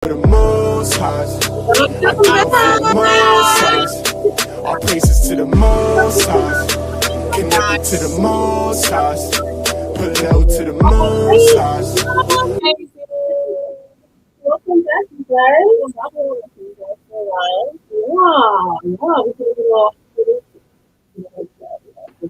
The most highs, the most highs. Our praises to the most highs. Connected to the most highs. Put low to the most highs. Welcome back, you guys. I've been listening to you guys for a while. Yeah, we could do all.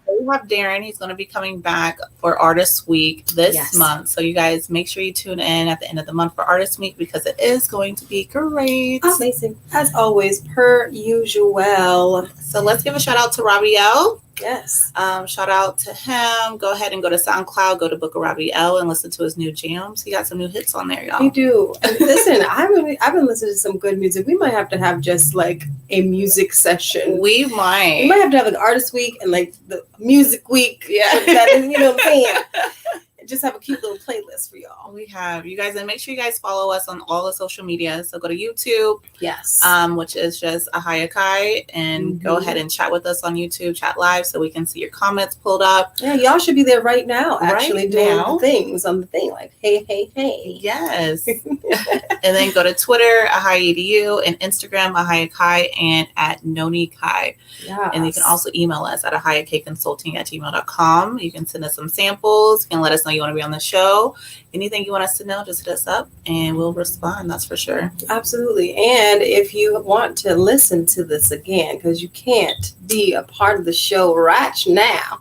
So we have Darren. He's going to be coming back for Artist Week this month. So you guys make sure you tune in at the end of the month for Artist Week because it is going to be great. Amazing. As always, per usual. So let's give a shout out to Rabiel. Yes. Shout out to him. Go ahead and go to SoundCloud, go to Book of Rabiel and listen to his new jams. He got some new hits on there, y'all. We do. And listen, I've been listening to some good music. We might have to have just like a music session. We might have to have like Artist Week and like the Music Week. Yeah. That is, you know what I'm saying? Just have a cute little playlist for y'all. We have you guys, and make sure you guys follow us on all the social media. So go to YouTube, yes, which is just Ahava, and go ahead and chat with us on YouTube, chat live, so we can see your comments pulled up. Yeah, y'all should be there right now, actually doing now. Things on the thing, like hey. Yes, and then go to Twitter, Ahaya.edu, and Instagram, Ahaya and at Noni Kai. Yes. And you can also email us at ahayakconsulting@gmail.com. You can send us some samples. You can let us know you want to be on the show. Anything you want us to know, just hit us up and we'll respond. That's for sure. Absolutely. And if you want to listen to this again, because you can't be a part of the show right now,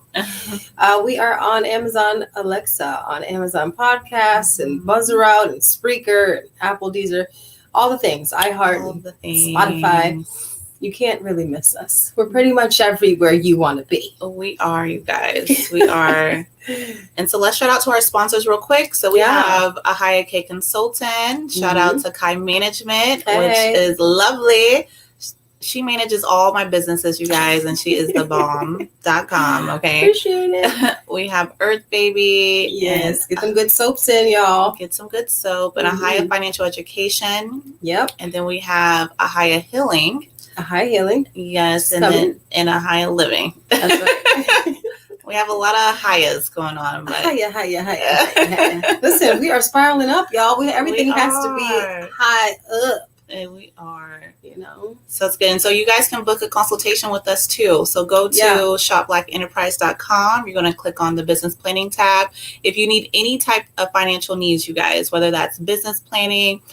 we are on Amazon Alexa, on Amazon Podcasts, and Buzzrout, and Spreaker, and Apple Deezer, all the things, iHeart, Spotify. You can't really miss us. We're pretty much everywhere you want to be. We are, you guys. We are. And so let's shout out to our sponsors real quick. So we have Ahaya K Consultant. Shout out to Kai Management, which is lovely. She manages all my businesses, you guys, and she is the bomb.com. Okay. Appreciate it. We have Earth Baby. Yes. Get some good soaps in, y'all. Get some good soap and Ahaya Financial Education. Yep. And then we have Ahaya Healing. Ahaya Healing. Yes. And then Ahaya Living. That's right. We have a lot of Ahayas going on. But Higher. Listen, we are spiraling up, y'all. Everything has to be high up. And we are, you know. So it's good. And so you guys can book a consultation with us too. So go to shopblackenterprise.com. You're going to click on the business planning tab. If you need any type of financial needs, you guys, whether that's business planning,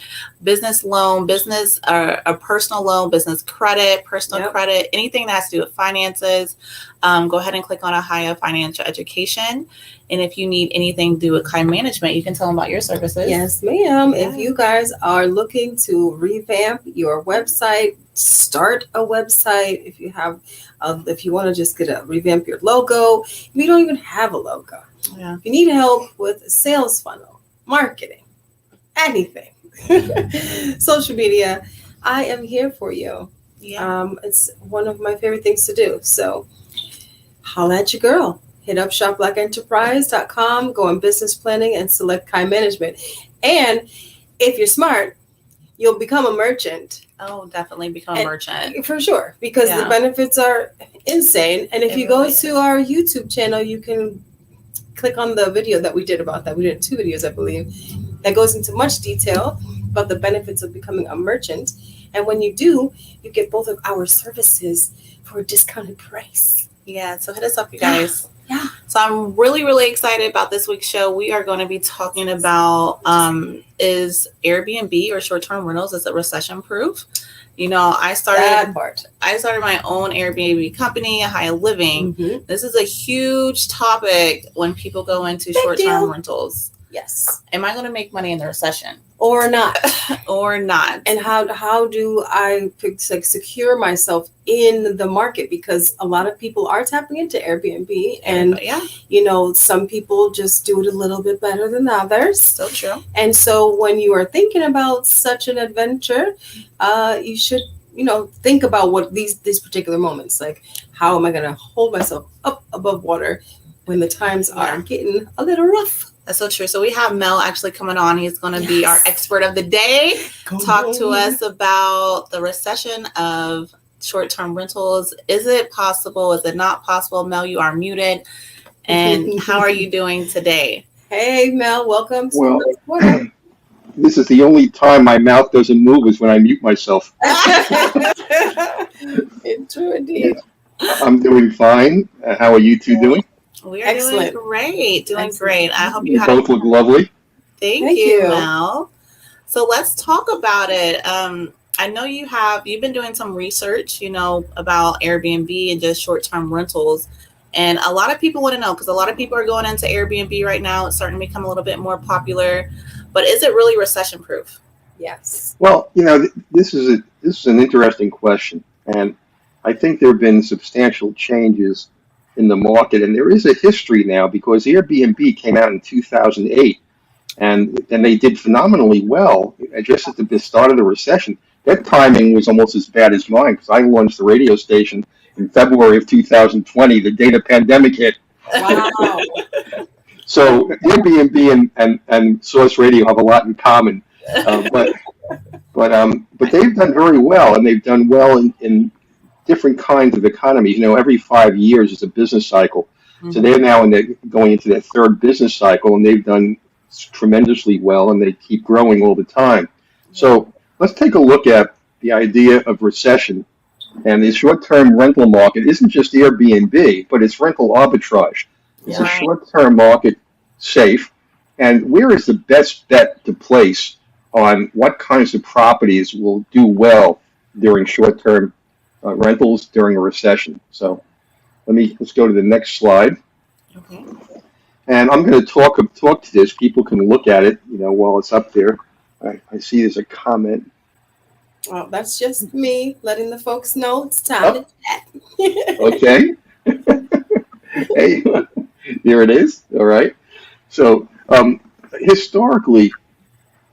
business loan, business or a personal loan, business credit, personal credit, anything that has to do with finances, go ahead and click on Ahaya Financial Education. And if you need anything to do with Kai Management, you can tell them about your services. Yes, ma'am. Yeah. If you guys are looking to revamp your website, start a website. If you have, if you want to just revamp your logo, if you don't even have a logo. Yeah. If you need help with a sales funnel, marketing, anything, social media, I am here for you. Yeah. It's one of my favorite things to do. So holla at your girl. Hit up shopblackenterprise.com, go on business planning and select Kai Management. And if you're smart, you'll become a merchant. Oh, definitely become a merchant. For sure, because the benefits are insane. And if you go to our YouTube channel, you can click on the video that we did about that. We did 2 videos, I believe, that goes into much detail about the benefits of becoming a merchant. And when you do, you get both of our services for a discounted price. Yeah, so hit us up, you guys. Yeah. So I'm really, really excited about this week's show. We are going to be talking about is Airbnb or short-term rentals, is it recession proof? You know, I started my own Airbnb company, Ahaya Living. Mm-hmm. This is a huge topic when people go into short-term rentals. Yes. Am I going to make money in the recession? Or not? Or not? And how do I secure myself in the market? Because a lot of people are tapping into Airbnb, and you know, some people just do it a little bit better than others. So true. And so when you are thinking about such an adventure, you should, you know, think about what these particular moments, like how am I going to hold myself up above water when the times are getting a little rough. That's so true. So we have Mel actually coming on. He's going to be our expert of the day. Talk to us about the recession of short-term rentals. Is it possible? Is it not possible? Mel, you are muted. And how are you doing today? Hey, Mel, welcome to the This is the only time my mouth doesn't move is when I mute myself. It's true indeed. I'm doing fine. How are you two doing? We are Excellent. doing great. Doing Excellent. great. I hope you You had both look lovely. Thank you, you. Mel. So let's talk about it. I know you've been doing some research, about Airbnb and just short-term rentals. And a lot of people want to know, because a lot of people are going into Airbnb right now. It's starting to become a little bit more popular. But is it really recession-proof? Yes. Well, this is an interesting question, and I think there have been substantial changes in the market, and there is a history now because Airbnb came out in 2008, and they did phenomenally well just at the start of the recession. That timing was almost as bad as mine because I launched the radio station in February of 2020, the day the pandemic hit. Wow. So Airbnb and Source Radio have a lot in common, but they've done very well, and they've done well in different kinds of economies. Every 5 years is a business cycle, so they're now going into their third business cycle, and they've done tremendously well, and they keep growing all the time. So let's take a look at the idea of recession. And the short-term rental market isn't just Airbnb, but it's rental arbitrage. Is the short-term market safe? And where is the best bet to place on what kinds of properties will do well during short-term rentals during a recession? So let's go to the next slide. Okay. And I'm going to talk to this. People can look at it, while it's up there. I see there's a comment. Well, that's just me letting the folks know it's time to chat. Okay. Hey, here it is. All right. So historically,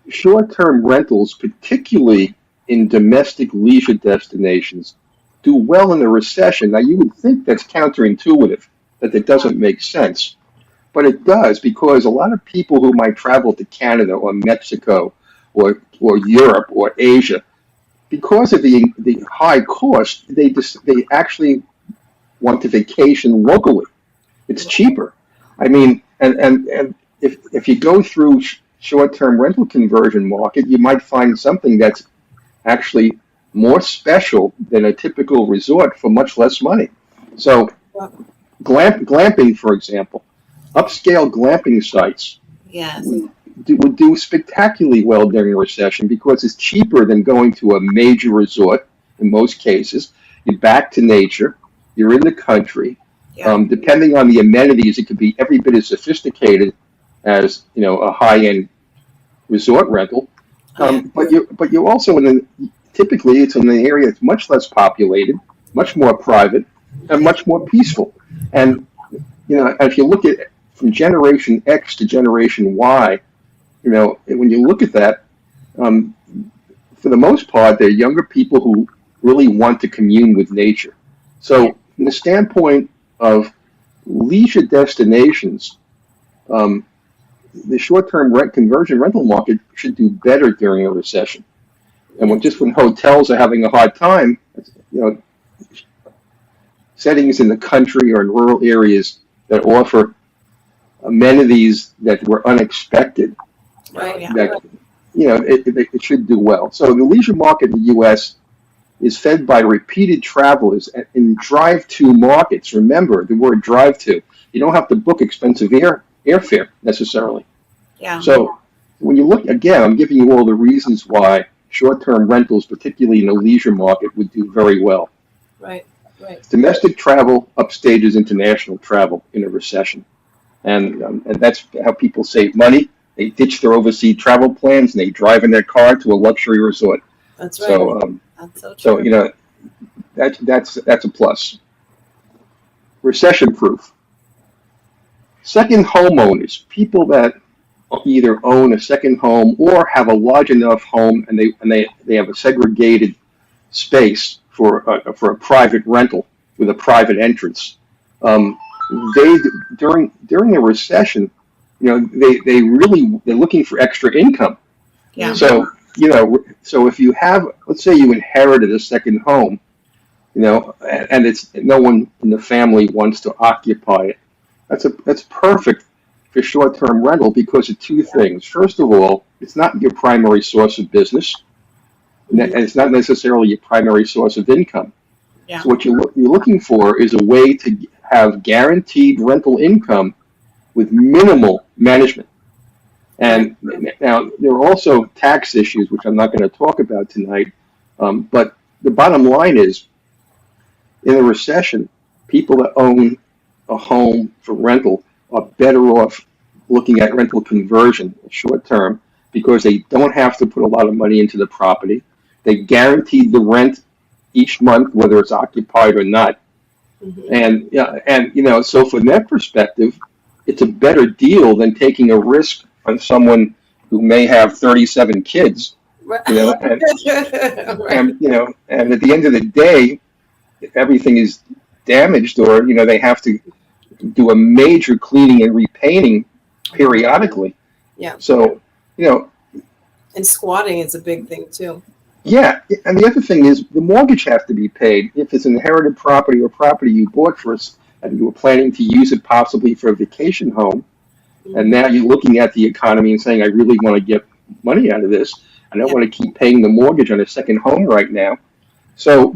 short-term rentals, particularly in domestic leisure destinations, do well in a recession. Now, you would think that's counterintuitive, that it doesn't make sense. But it does, because a lot of people who might travel to Canada or Mexico or Europe or Asia, because of the high cost, they actually want to vacation locally. It's cheaper. I mean, and if you go through short-term rental conversion market, you might find something that's actually more special than a typical resort for much less money. So, glamping, for example, upscale glamping sites. Yes. Would do spectacularly well during a recession because it's cheaper than going to a major resort in most cases. You're back to nature. You're in the country. Yeah. Depending on the amenities, it could be every bit as sophisticated as a high-end resort rental. But you're also typically it's in an area that's much less populated, much more private, and much more peaceful. And if you look at from Generation X to Generation Y, when you look at that, for the most part, they're younger people who really want to commune with nature. So from the standpoint of leisure destinations, the short-term conversion rental market should do better during a recession. And when hotels are having a hard time, settings in the country or in rural areas that offer amenities that were unexpected, Right. Yeah. that it should do well. So the leisure market in the U.S. is fed by repeated travelers in drive-to markets. Remember the word drive-to. You don't have to book expensive airfare necessarily. Yeah. So when you look, again, I'm giving you all the reasons why short-term rentals, particularly in the leisure market, would do very well. Right. Domestic travel upstages international travel in a recession. And that's how people save money. They ditch their overseas travel plans and they drive in their car to a luxury resort. That's right. So, That's so true. that's a plus. Recession-proof. Second homeowners, people that either own a second home or have a large enough home and they have a segregated space for a private rental with a private entrance. During a recession, they're looking for extra income. Yeah. So if you have, let's say you inherited a second home, and it's no one in the family wants to occupy it, that's perfect for short-term rental because of two things. First of all, it's not your primary source of business, and it's not necessarily your primary source of income. Yeah. So what you're looking for is a way to have guaranteed rental income with minimal management. And now there are also tax issues, which I'm not going to talk about tonight. But the bottom line is, in a recession, people that own a home for rental are better off looking at rental conversion short term because they don't have to put a lot of money into the property. They guarantee the rent each month, whether it's occupied or not. And so from that perspective, it's a better deal than taking a risk on someone who may have 37 kids. And at the end of the day, if everything is damaged or they have to do a major cleaning and repainting periodically. Yeah. So and squatting is a big thing too. Yeah, and the other thing is the mortgage has to be paid if it's inherited property or property you bought first and you were planning to use it possibly for a vacation home, and now you're looking at the economy and saying, I really want to get money out of this. I don't want to keep paying the mortgage on a second home right now. So,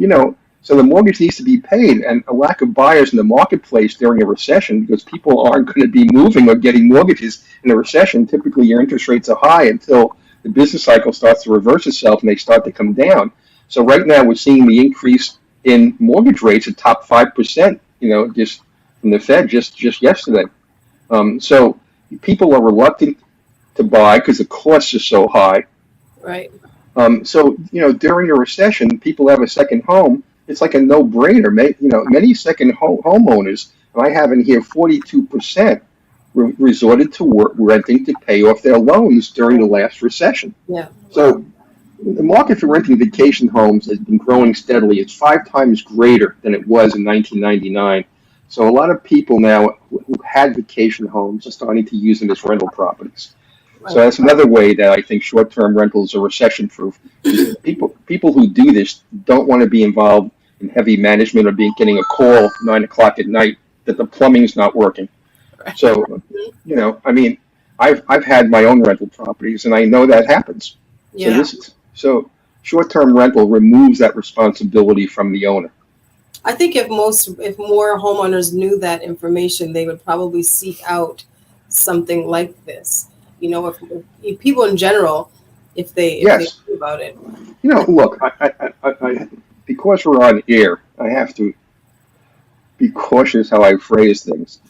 so the mortgage needs to be paid, and a lack of buyers in the marketplace during a recession because people aren't going to be moving or getting mortgages in a recession. Typically, your interest rates are high until the business cycle starts to reverse itself and they start to come down. So right now we're seeing the increase in mortgage rates at top 5%, just from the Fed just yesterday. So people are reluctant to buy because the costs are so high. Right. So during a recession, people have a second home. It's like a no-brainer. Many second homeowners, and I have in here 42%, resorted to renting to pay off their loans during the last recession. Yeah. So the market for renting vacation homes has been growing steadily. It's 5 times greater than it was in 1999. So a lot of people now who had vacation homes are starting to use them as rental properties. So that's another way that I think short-term rentals are recession-proof. People who do this don't want to be involved in heavy management or getting a call 9 o'clock at night that the plumbing's not working. So, I've had my own rental properties, and I know that happens. Yeah. So short-term rental removes that responsibility from the owner. I think if more homeowners knew that information, they would probably seek out something like this. If people in general, if they knew about it. Look, I because we're on air, I have to be cautious how I phrase things.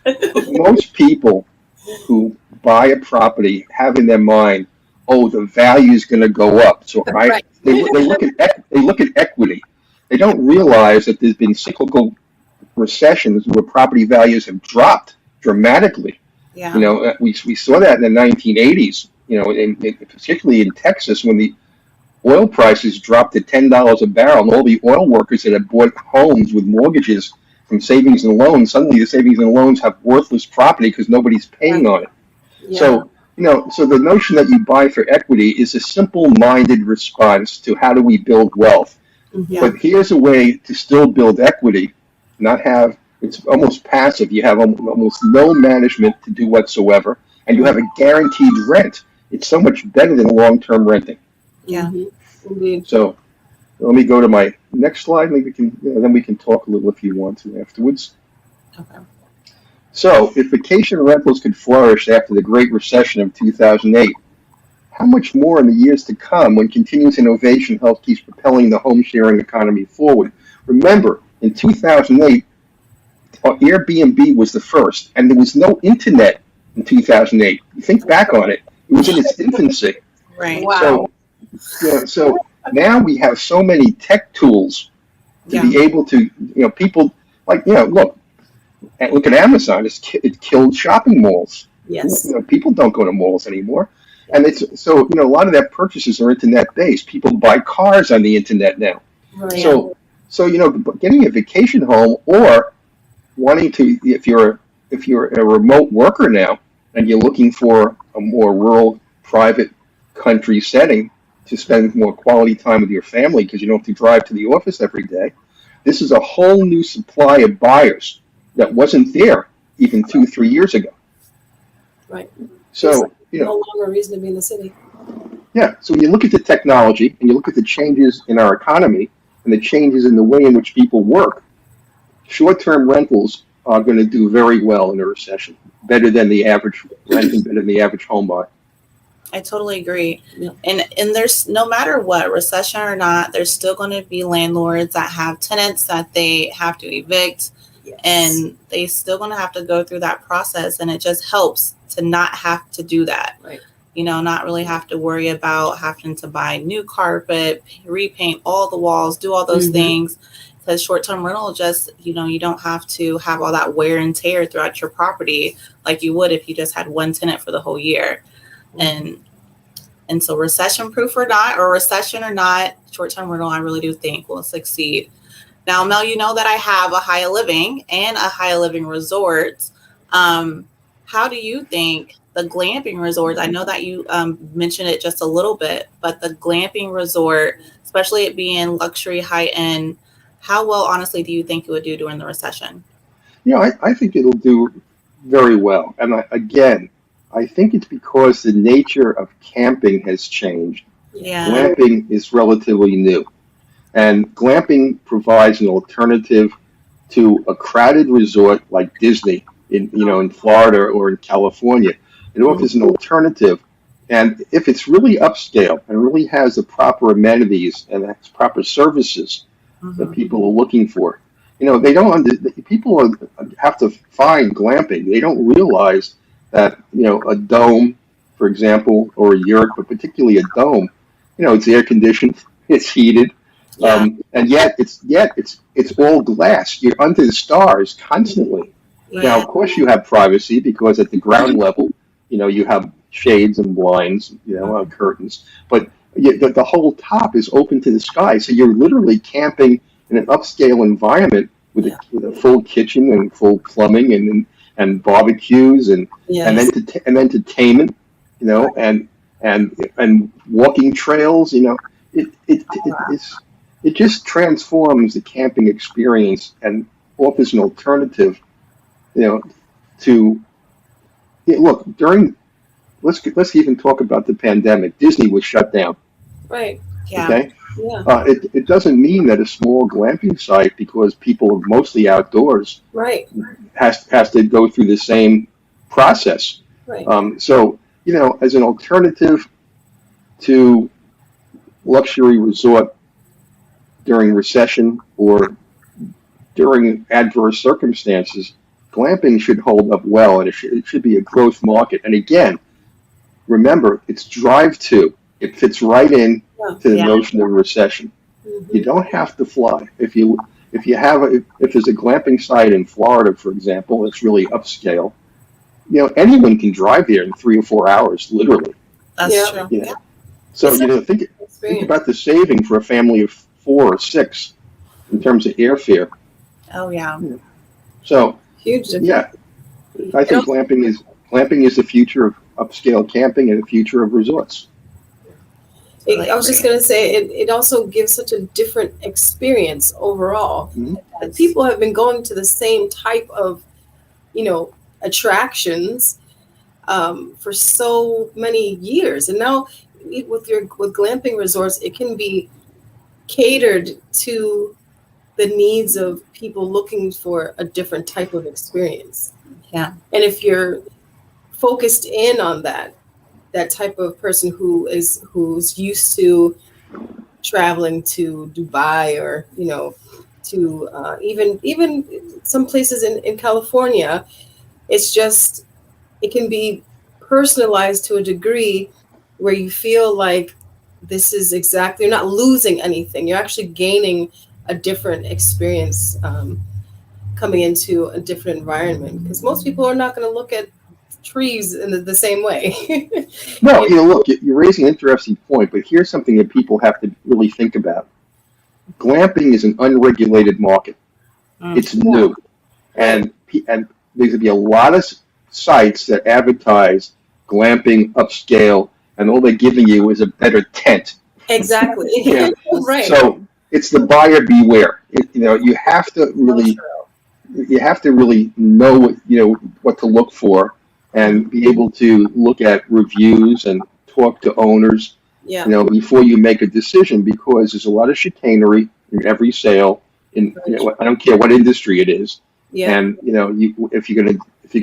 Most people who buy a property have in their mind, the value is going to go up. So they look at equity. They don't realize that there's been cyclical recessions where property values have dropped dramatically. Yeah. We saw that in the 1980s. Particularly in Texas when the oil prices dropped to $10 a barrel, and all the oil workers that had bought homes with mortgages from savings and loans, suddenly the savings and loans have worthless property because nobody's paying on it. Yeah. So the notion that you buy for equity is a simple-minded response to how do we build wealth. Yeah. But here's a way to still build equity, it's almost passive. You have almost no management to do whatsoever, and you have a guaranteed rent. It's so much better than long-term renting. Yeah. Indeed. So let me go to my next slide. Maybe then we can talk a little if you want to afterwards. Okay. So if vacation rentals could flourish after the Great Recession of 2008, how much more in the years to come when continuous innovation helps keep propelling the home sharing economy forward? Remember, in 2008, Airbnb was the first, and there was no internet in 2008. You think back on it, it was in its infancy. Right. Wow. So now we have so many tech tools to be able to, people look at Amazon. It killed shopping malls. Yes. People don't go to malls anymore. And it's so, a lot of their purchases are internet based. People buy cars on the internet now. Right. So getting a vacation home or wanting to, if you're a remote worker now and you're looking for a more rural, private country setting to spend more quality time with your family because you don't have to drive to the office every day, this is a whole new supply of buyers that wasn't there even 2-3 years ago. Right. So, No longer a reason to be in the city. yeah. So when you look at the technology and you look at the changes in our economy and the changes in the way in which people work, short-term rentals are going to do very well in a recession, better than the average rent and better than the average home buy. I totally agree. Yeah. And there's, no matter what, recession or not, there's still going to be landlords that have tenants that they have to evict, Yes. and they still going to have to go through that process. And it just helps to not have to do that. Right. You know, not really have to worry about having to buy new carpet, repaint all the walls, do all those things. Because short-term rental, just, you know, you don't have to have all that wear and tear throughout your property like you would if you just had one tenant for the whole year. And so recession proof or not, or recession or not, short-term rental, I really do think will succeed. Now, Mel, you know that I have a High Living and a High Living resort. How do you think the glamping resort, I know that you mentioned it just a little bit, but the glamping resort, especially it being luxury, high end, how well, honestly, do you think it would do during the recession? I think it'll do very well. And again, I think it's because the nature of camping has changed. Yeah. Glamping is relatively new. And glamping provides an alternative to a crowded resort like Disney in Florida or in California. It offers an alternative. And if it's really upscale and really has the proper amenities and has proper services that people are looking for, they don't. People have to find glamping. They don't realize that a dome, for example, or a yurt, but particularly a dome, it's air conditioned, it's heated, and yet it's all glass. You're under the stars constantly. Yeah. Now, of course, you have privacy because at the ground level, you have shades and blinds, curtains, but the whole top is open to the sky, so you're literally camping in an upscale environment with a full kitchen and full plumbing and barbecues and entertainment, and walking trails. It just transforms the camping experience and offers an alternative. To look during. Let's even talk about the pandemic. Disney was shut down. Right. Yeah. Okay. Yeah. It doesn't mean that a small glamping site, because people are mostly outdoors, Right. has to go through the same process. Right. So as an alternative to luxury resort during recession or during adverse circumstances, glamping should hold up well, and it should be a growth market. And again, remember, it's drive-to. It fits right in to the notion of recession. You don't have to fly. If there's a glamping site in Florida, for example, it's really upscale. Anyone can drive there in 3 or 4 hours, literally. That's true. So think about the saving for a family of 4 or 6 in terms of airfare. Oh yeah. So huge difference. Yeah, I think glamping is the future of upscale camping and the future of resorts. I was just going to say, it also gives such a different experience overall. Mm-hmm. People have been going to the same type of, attractions for so many years. And now with glamping resorts, it can be catered to the needs of people looking for a different type of experience. Yeah. And if you're focused in on that type of person who's used to traveling to Dubai or to even some places in California, it can be personalized to a degree where you feel like this is exactly, you're not losing anything, you're actually gaining a different experience coming into a different environment, because most people are not going to look at trees in the same way. No, look, you're raising an interesting point, but here's something that people have to really think about. Glamping is an unregulated market. It's new. And there's going to be a lot of sites that advertise glamping, upscale, and all they're giving you is a better tent. Exactly. Right. So it's the buyer beware. You have to really know what to look for, and be able to look at reviews and talk to owners, Yeah. before you make a decision, because there's a lot of chicanery in every sale. I don't care what industry it is. Yeah. And if you're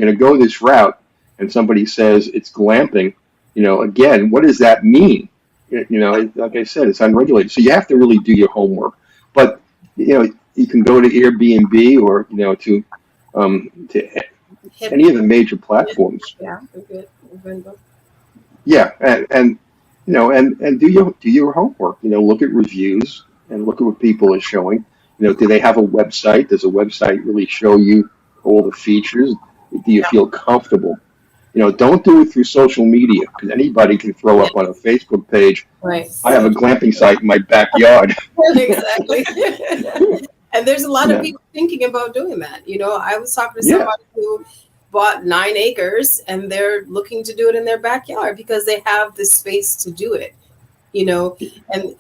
gonna go this route, and somebody says it's glamping, again, what does that mean? Like I said, it's unregulated, so you have to really do your homework. But you can go to Airbnb or to any of the major platforms. Yeah. Yeah, and do your homework. Look at reviews and look at what people are showing. Do they have a website? Does a website really show you all the features? Do you feel comfortable? Don't do it through social media, because anybody can throw up on a Facebook page. Right. I have a glamping site in my backyard. Exactly. And there's a lot of people thinking about doing that. I was talking to somebody who bought 9 acres and they're looking to do it in their backyard because they have the space to do it. And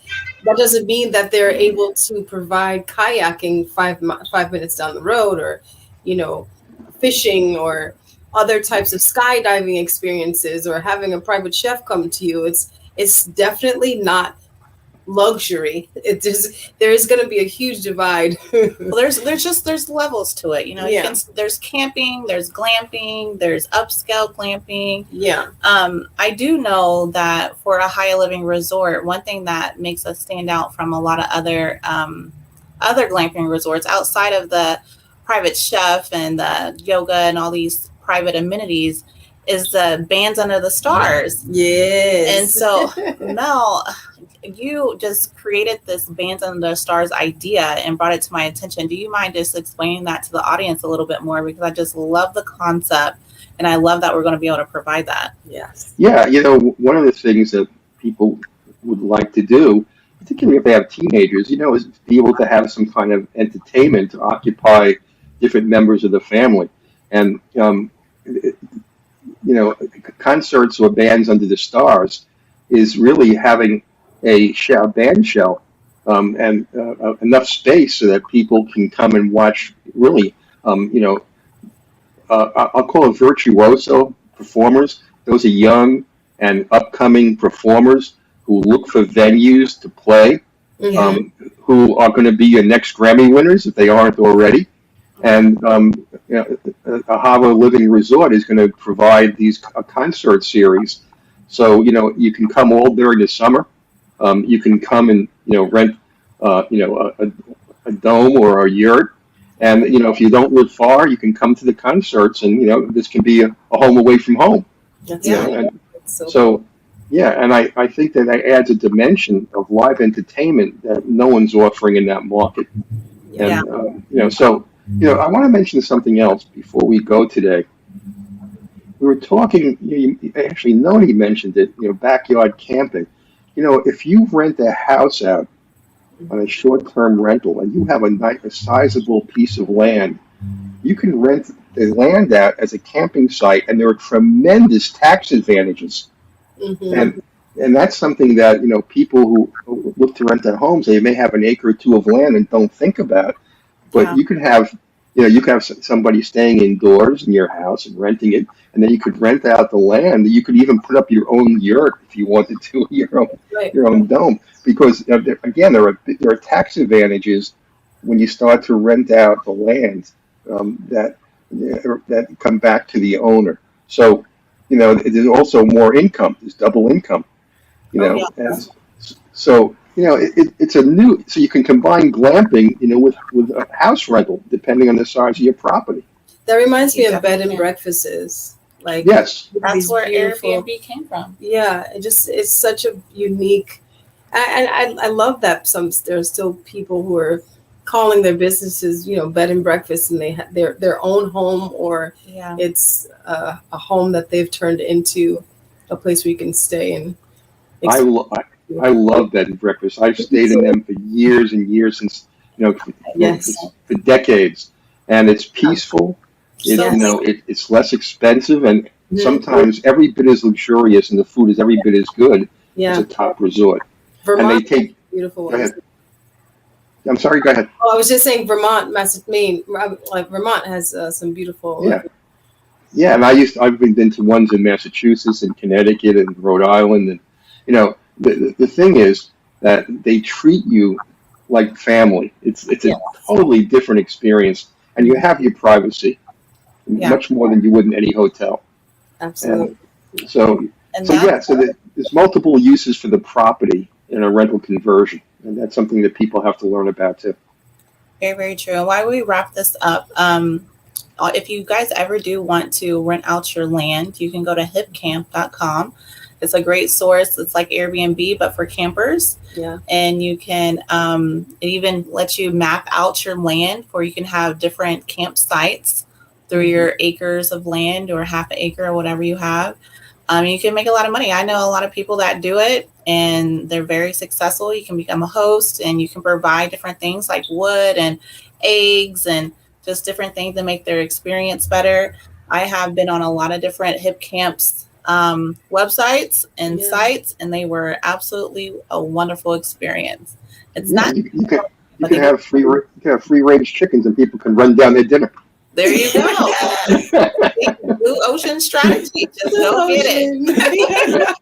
that doesn't mean that they're able to provide kayaking 5 minutes down the road, or, fishing, or other types of skydiving experiences, or having a private chef come to you. It's definitely not luxury. There is going to be a huge divide. Well, there's levels to it. There's camping, there's glamping, there's upscale glamping. Yeah. I do know that for a high living resort, one thing that makes us stand out from a lot of other glamping resorts outside of the private chef and the yoga and all these private amenities is the bands under the stars. Yes. And so Mel, you just created this bands under the stars idea and brought it to my attention. Do you mind just explaining that to the audience a little bit more? Because I just love the concept, and I love that we're going to be able to provide that. Yes. Yeah, one of the things that people would like to do, particularly if they have teenagers, is be able to have some kind of entertainment to occupy different members of the family. And concerts or bands under the stars is really having a band show, and enough space so that people can come and watch really, I'll call it virtuoso performers. Those are young and upcoming performers who look for venues to play, who are going to be your next Grammy winners if they aren't already. And Ahava Living Resort is going to provide these concert series. So, you can come all during the summer. You can come and, rent, a dome or a yurt. And, if you don't live far, you can come to the concerts, and, this can be a home away from home. That's And I think that adds a dimension of live entertainment that no one's offering in that market. Yeah. And, I want to mention something else before we go today. We were talking, actually, Noni mentioned it, backyard camping. If you rent a house out on a short-term rental and you have a sizable piece of land, you can rent the land out as a camping site, and there are tremendous tax advantages. Mm-hmm. And that's something that, people who look to rent their homes, they may have an acre or two of land and don't think about. But you can have, somebody staying indoors in your house and renting it, and then you could rent out the land. You could even put up your own yurt if you wanted to, your own dome. Because again, there are tax advantages when you start to rent out the land that come back to the owner. So, there's also more income. There's double income. And so. It's a new, so you can combine glamping, with a house rental, depending on the size of your property. That reminds me of bed and breakfasts. Yes, that's where beautiful, Airbnb came from. Yeah, it's such a unique, and I love that there's still people who are calling their businesses, bed and breakfast, and they have their own home, or it's a home that they've turned into a place where you can stay and. I love bed and breakfast. I've stayed in them for years and years, since for decades, and it's peaceful. It's less expensive, and sometimes every bit as luxurious, and the food is every bit as good as a top resort. Vermont, and they take beautiful. Go ahead. I'm sorry. Go ahead. Oh, I was just saying, Vermont, Maine, Vermont has some beautiful. Yeah, and I've been to ones in Massachusetts and Connecticut and Rhode Island, and the thing is that they treat you like family. It's a Yes. totally different experience, and you have your privacy Yeah. much more than you would in any hotel. Absolutely. And so And there's multiple uses for the property in a rental conversion, and that's something that people have to learn about too. very, very true. And while we wrap this up, if you guys ever do want to rent out your land, you can go to hipcamp.com. It's a great source. It's like Airbnb, but for campers. Yeah. And you can, it even lets you map out your land where you can have different campsites through your acres of land or half an acre or whatever you have. You can make a lot of money. I know a lot of people that do it and they're very successful. You can become a host and you can provide different things like wood and eggs and just different things to make their experience better. I have been on a lot of different hip camps websites and sites, and they were absolutely a wonderful expase. It's not. You can have free range chickens, and people can run down their dinner. There you go. Blue Ocean strategy. Just go get it.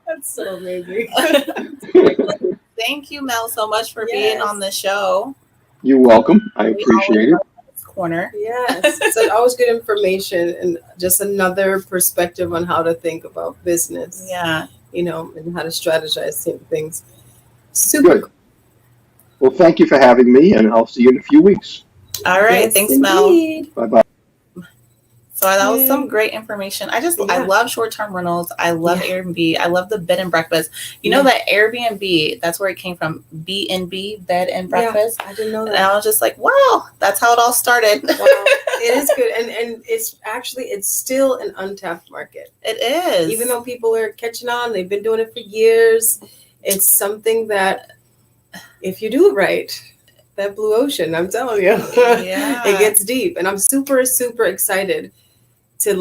That's so amazing. Thank you, Mel, so much for being on the show. You're welcome. I appreciate it. Corner. Yes. So always good information and just another perspective on how to think about business. Yeah. And how to strategize things. Super good. Well, thank you for having me, and I'll see you in a few weeks. All right. Yes, thanks, indeed. Mel. Bye-bye. So that was some great information. I love short-term rentals. I love Airbnb. I love the bed and breakfast. You know that Airbnb, that's where it came from. B&B, bed and breakfast. I didn't know that. And I was just like, wow, that's how it all started. Wow. It is good. And it's still an untapped market. It is. Even though people are catching on, they've been doing it for years. It's something that if you do it right, that blue ocean, I'm telling you, it gets deep. And I'm super, super excited to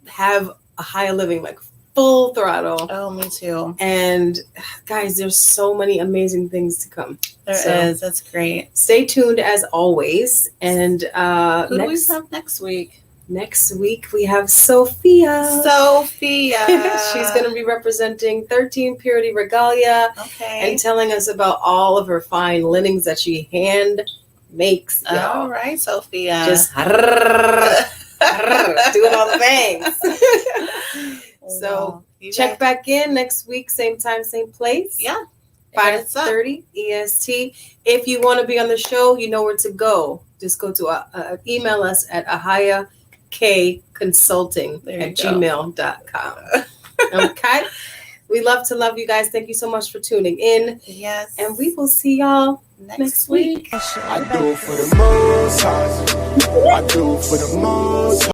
have a higher living, full throttle. Oh, me too. And guys, there's so many amazing things to come. There is. That's great. Stay tuned as always. And who do we have next week? Next week we have Sophia. She's going to be representing 13 Purity Regalia and telling us about all of her fine linens that she hand makes. All right, Sophia. Just doing all the things. So check back in next week, same time, same place. Yeah. 5:30 EST. If you want to be on the show, you know where to go. Just go to email us at ahayakconsulting@gmail.com. Okay. We love to love you guys. Thank you so much for tuning in. Yes. And we will see y'all next week. I do it for the most high. I do it for the most high.